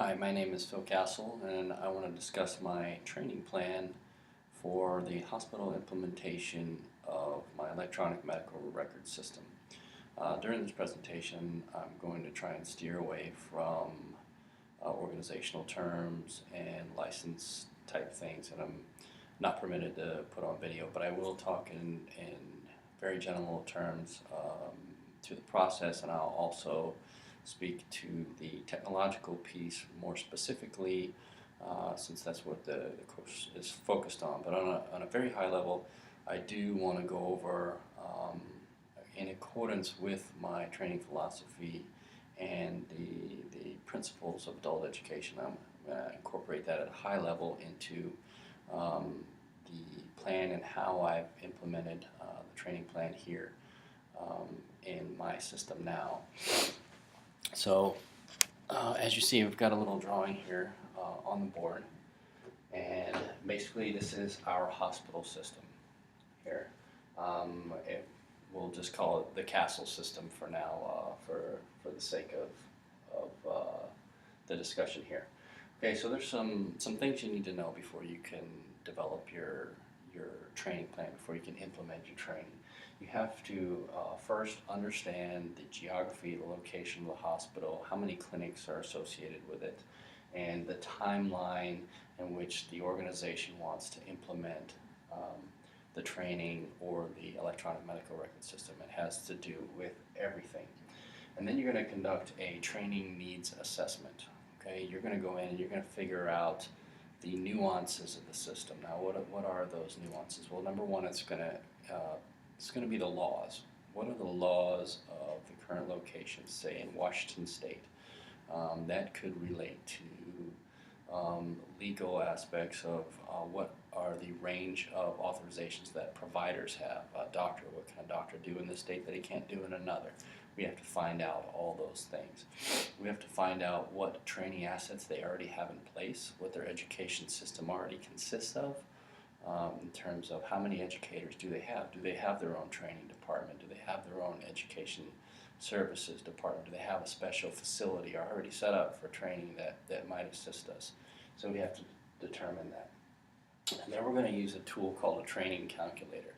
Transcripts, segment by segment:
Hi, my name is Phil Castle, and I want to discuss my training plan for the hospital implementation of my electronic medical record system. During this presentation, I'm going to try and steer away from organizational terms and license type things, and I'm not permitted to put on video, but I will talk in very general terms to the process, and I'll also speak to the technological piece more specifically, since that's what the course is focused on. But on a very high level, I do want to go over, in accordance with my training philosophy and the principles of adult education, I'm going to incorporate that at a high level into the plan and how I've implemented the training plan here in my system now. So, as you see, we've got a little drawing here on the board, and basically this is our hospital system here. We'll just call it the Castle system for now, for the sake of the discussion here. Okay, so there's some things you need to know before you can develop your training plan, before you can implement your training. You have to first understand the geography, the location of the hospital, how many clinics are associated with it, and the timeline in which the organization wants to implement the training or the electronic medical record system. It has to do with everything. And then you're going to conduct a training needs assessment. Okay, you're going to go in and you're going to figure out the nuances of the system. Now, what are those nuances? Well, number one, it's going to be the laws. What are the laws of the current location, say in Washington State? That could relate to legal aspects of what are the range of authorizations that providers have. A doctor, what can a doctor do in this state that he can't do in another? We have to find out all those things. We have to find out what training assets they already have in place, what their education system already consists of, in terms of how many educators do they have? Do they have their own training department? Do they have their own education services department? Do they have a special facility already set up for training that might assist us? So we have to determine that. And then we're going to use a tool called a training calculator.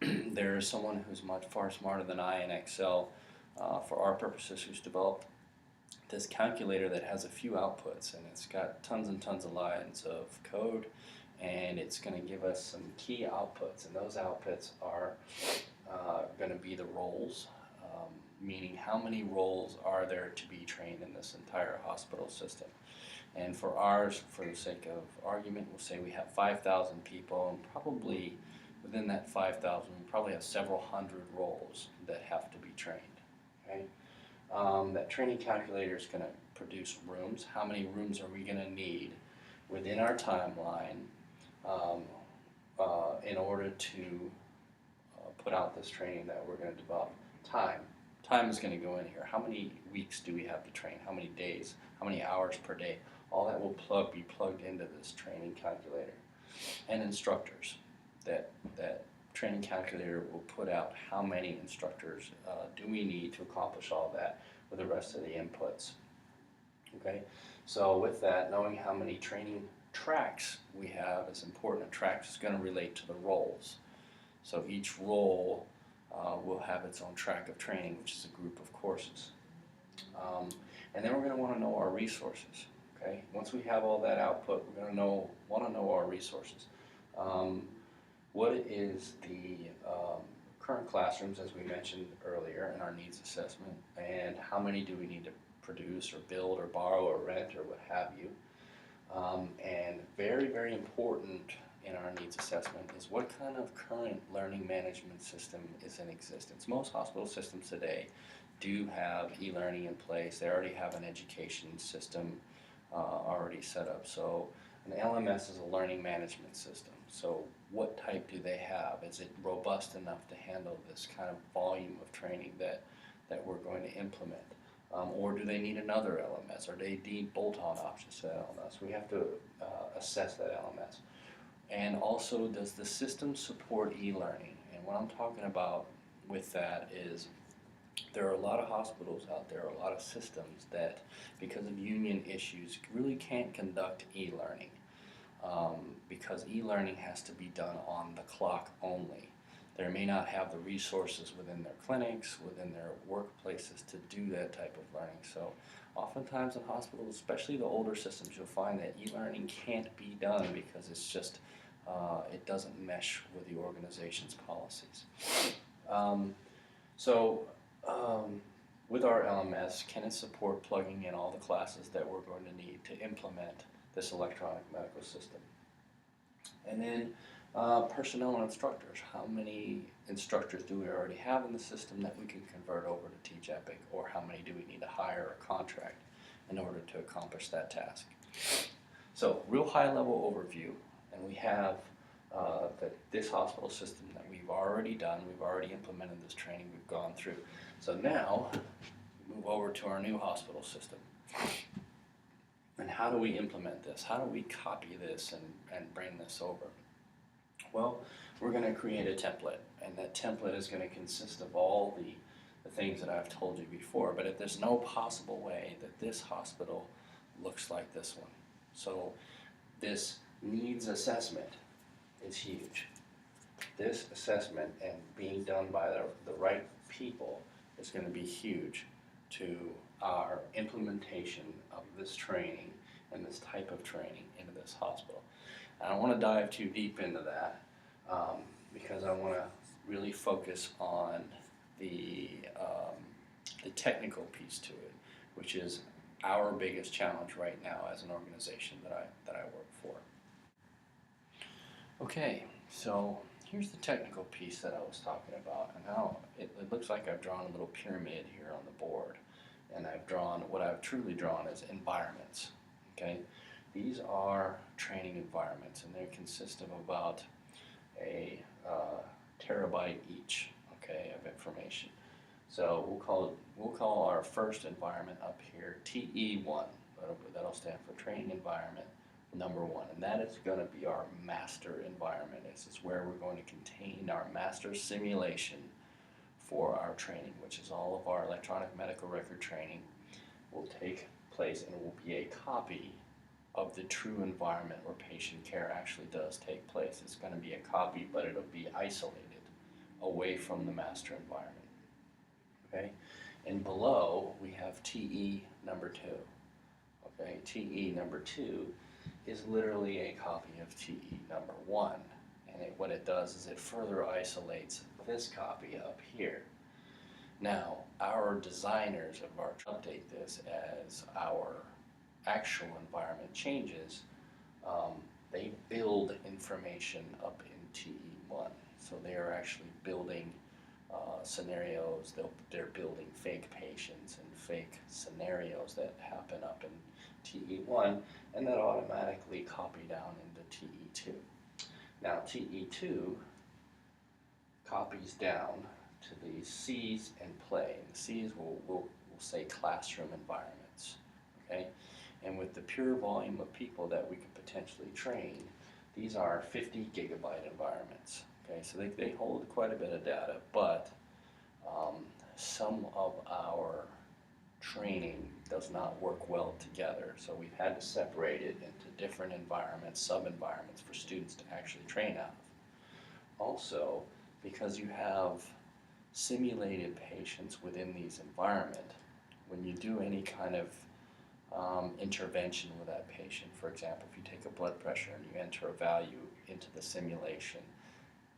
There is someone who's far smarter than I in Excel, for our purposes, who's developed this calculator that has a few outputs, and it's got tons and tons of lines of code, and it's going to give us some key outputs, and those outputs are going to be the roles, meaning how many roles are there to be trained in this entire hospital system. And for ours, for the sake of argument, we'll say we have 5,000 people, and probably within that 5,000, we probably have several hundred roles that have to be trained. Okay? That training calculator is going to produce rooms. How many rooms are we going to need within our timeline in order to put out this training that we're going to develop? Time is going to go in here. How many weeks do we have to train? How many days? How many hours per day? All that will be plugged into this training calculator. And instructors. That training calculator will put out how many instructors do we need to accomplish all that with the rest of the inputs. Okay, so with that, knowing how many training tracks we have is important. A track is going to relate to the roles. So each role will have its own track of training, which is a group of courses. And then we're going to want to know our resources. Okay, once we have all that output, we're going to want to know our resources. What is the current classrooms, as we mentioned earlier in our needs assessment, and how many do we need to produce or build or borrow or rent or what have you? And very, very important in our needs assessment is what kind of current learning management system is in existence. Most hospital systems today do have e-learning in place. They already have an education system already set up. So an LMS is a learning management system. So what type do they have? Is it robust enough to handle this kind of volume of training that we're going to implement? Or do they need another LMS, or do they need bolt-on options to that LMS? We have to assess that LMS. And also, does the system support e-learning? And what I'm talking about with that is There are a lot of hospitals out there, a lot of systems that, because of union issues, really can't conduct e-learning because e-learning has to be done on the clock only. They may not have the resources within their clinics, within their workplaces to do that type of learning. So oftentimes in hospitals, especially the older systems, you'll find that e-learning can't be done because it's just, it doesn't mesh with the organization's policies. Um, so with our LMS, can it support plugging in all the classes that we're going to need to implement this electronic medical system? And then personnel and instructors. How many instructors do we already have in the system that we can convert over to Teach Epic, or how many do we need to hire or contract in order to accomplish that task? So, real high level overview, and we have this hospital system that we've already done, we've already implemented this training, we've gone through. So now, we move over to our new hospital system. And how do we implement this? How do we copy this and bring this over? Well, we're going to create a template, and that template is going to consist of all the things that I've told you before, but there's no possible way that this hospital looks like this one. So this needs assessment is huge. This assessment and being done by the right people is going to be huge to our implementation of this training and this type of training into this hospital. I don't want to dive too deep into that because I want to really focus on the technical piece to it, which is our biggest challenge right now as an organization that I work for. Okay, so here's the technical piece that I was talking about, and now it looks like I've drawn a little pyramid here on the board, and what I've truly drawn is environments. Okay, these are training environments, and they consist of about a terabyte each, okay, of information. So we'll call our first environment up here TE1. That'll stand for Training Environment number 1, and that is going to be our master environment. This is where we're going to contain our master simulation for our training, which is all of our electronic medical record training will take place and will be a copy of the true environment where patient care actually does take place. It's going to be a copy, but it'll be isolated away from the master environment. Okay, and below we have TE number 2. Okay, TE number 2 is literally a copy of TE number 1, and what it does is it further isolates this copy up here. Now, our designers of our update this as our actual environment changes, they build information up in TE1. So they are actually building scenarios, they're building fake patients and fake scenarios that happen up in TE1, and that automatically copy down into TE2. Now TE2 copies down to the C's and play. And the C's we'll say classroom environments, okay? And with the pure volume of people that we could potentially train, these are 50 gigabyte environments, okay? So they hold quite a bit of data, but some of our training does not work well together, so we've had to separate it into different environments, sub-environments for students to actually train out of. Also, because you have simulated patients within these environments, when you do any kind of intervention with that patient, for example, if you take a blood pressure and you enter a value into the simulation,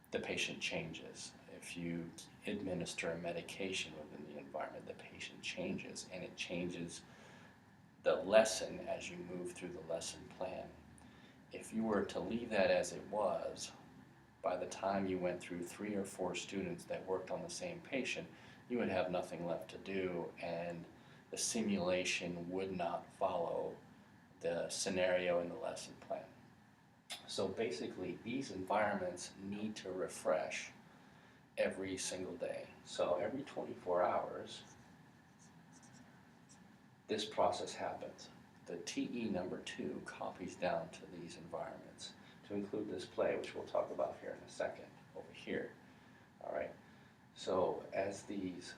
the patient changes. If you administer a medication within the environment, the patient changes, and it changes the lesson as you move through the lesson plan. If you were to leave that as it was, by the time you went through 3 or 4 students that worked on the same patient, you would have nothing left to do, and the simulation would not follow the scenario in the lesson plan. So basically, these environments need to refresh every single day. So every 24 hours, this process happens. The TE number 2 copies down to these environments to include this play, which we'll talk about here in a second, over here. All right. So as these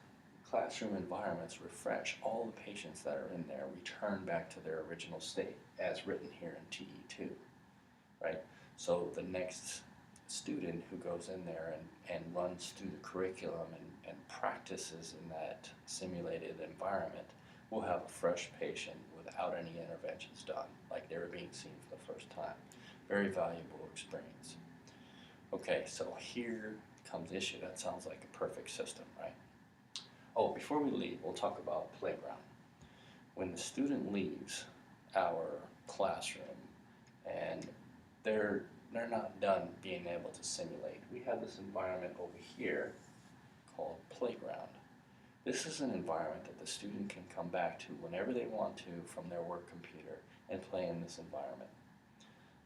classroom environments refresh, all the patients that are in there return back to their original state as written here in TE2, right? So the next student who goes in there and runs through the curriculum and practices in that simulated environment will have a fresh patient without any interventions done, like they were being seen for the first time. Very valuable experience. Okay, so here comes the issue. That sounds like a perfect system, right? Oh, before we leave, we'll talk about playground. When the student leaves our classroom and they're not done being able to simulate, we have this environment over here called playground. This is an environment that the student can come back to whenever they want to from their work computer and play in this environment.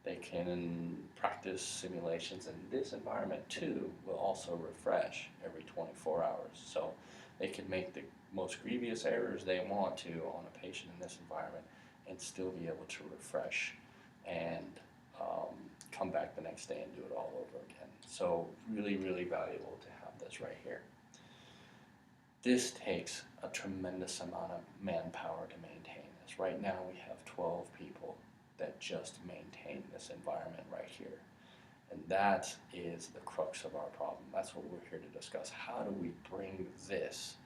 They can practice simulations, and this environment too will also refresh every 24 hours. So they can make the most grievous errors they want to on a patient in this environment and still be able to refresh and come back the next day and do it all over again. So really, really valuable to have this right here. This takes a tremendous amount of manpower to maintain this. Right now we have 12 people that just maintain this environment right here. And that is the crux of our problem. That's what we're here to discuss. How do we bring this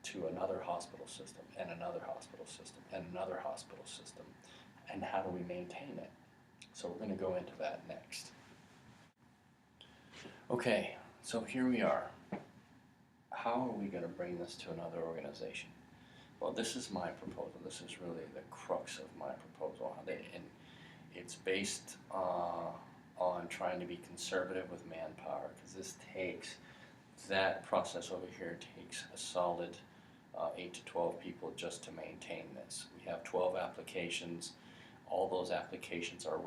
to another hospital system and another hospital system and another hospital system, and how do we maintain it? So we're going to go into that next. Okay, so here we are. How are we going to bring this to another organization? Well, this is my proposal. This is really the crux of my proposal. And it's based on trying to be conservative with manpower, because this takes, that process over here takes a solid 8 to 12 people just to maintain this. We have 12 applications. All those applications are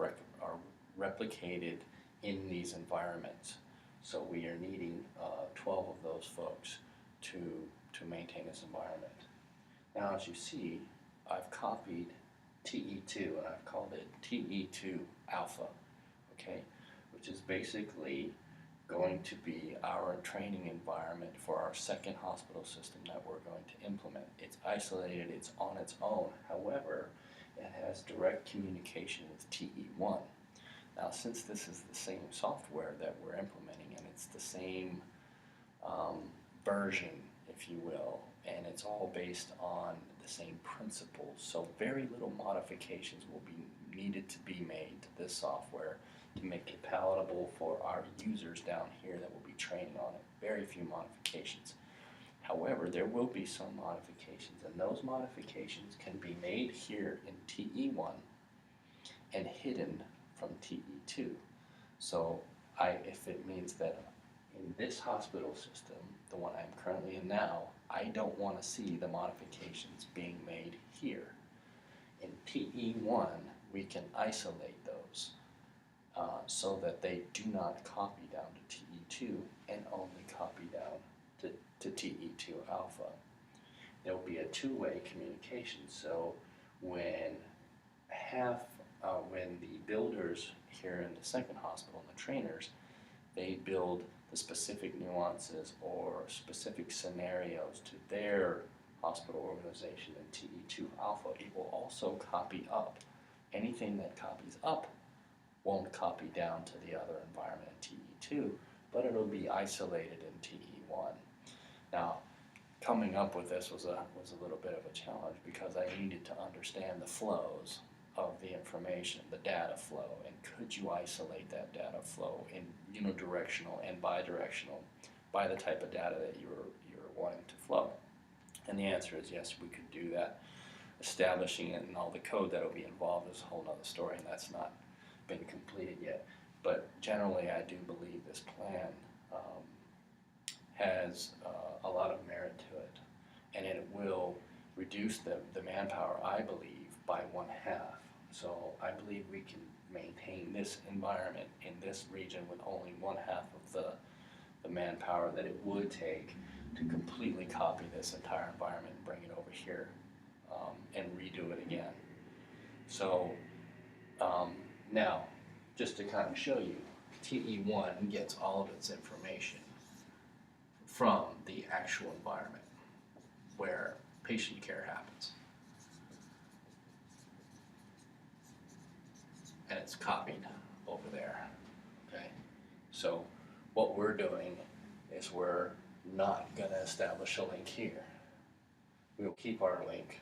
replicated in these environments. So we are needing 12 of those folks to maintain this environment. Now, as you see, I've copied TE2 and I've called it TE2 Alpha, okay, which is basically going to be our training environment for our second hospital system that we're going to implement. It's isolated, it's on its own. However, it has direct communication with TE1. Now, since this is the same software that we're implementing and it's the same version, if you will, and it's all based on the same principles, so very little modifications will be needed to be made to this software to make it palatable for our users down here that will be training on it. Very few modifications. However, there will be some modifications, and those modifications can be made here in TE1 and hidden from TE2. So if it means that in this hospital system, the one I'm currently in now, I don't want to see the modifications being made here. In TE1, we can isolate those so that they do not copy down to TE2 and only copy down to TE2 Alpha. There will be a two-way communication. So when the builders here in the second hospital and the trainers, they build the specific nuances or specific scenarios to their hospital organization in TE2 Alpha, it will also copy up. Anything that copies up won't copy down to the other environment in TE2, but it'll be isolated in TE1. Now, coming up with this was a little bit of a challenge because I needed to understand the flows of the information, the data flow, and could you isolate that data flow in unidirectional and bidirectional by the type of data that you're wanting to flow? And the answer is yes, we could do that. Establishing it and all the code that will be involved is a whole other story, and that's not been completed yet. But generally, I do believe this plan has a lot of merit to it, and it will reduce the manpower, I believe, by 1/2. So I believe we can maintain this environment in this region with only 1/2 of the manpower that it would take to completely copy this entire environment and bring it over here and redo it again. So now, just to kind of show you, TE1 gets all of its information from the actual environment. where patient care happens. And it's copied over there, okay? So what we're doing is we're not gonna establish a link here. We will keep our link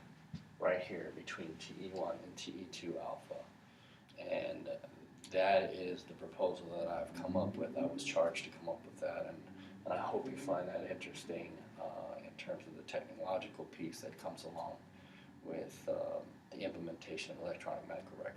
right here between TE1 and TE2 alpha. And that is the proposal that I've come up with. I was charged to come up with that, and I hope you find that interesting in terms of the technological piece that comes along with the implementation of electronic medical record.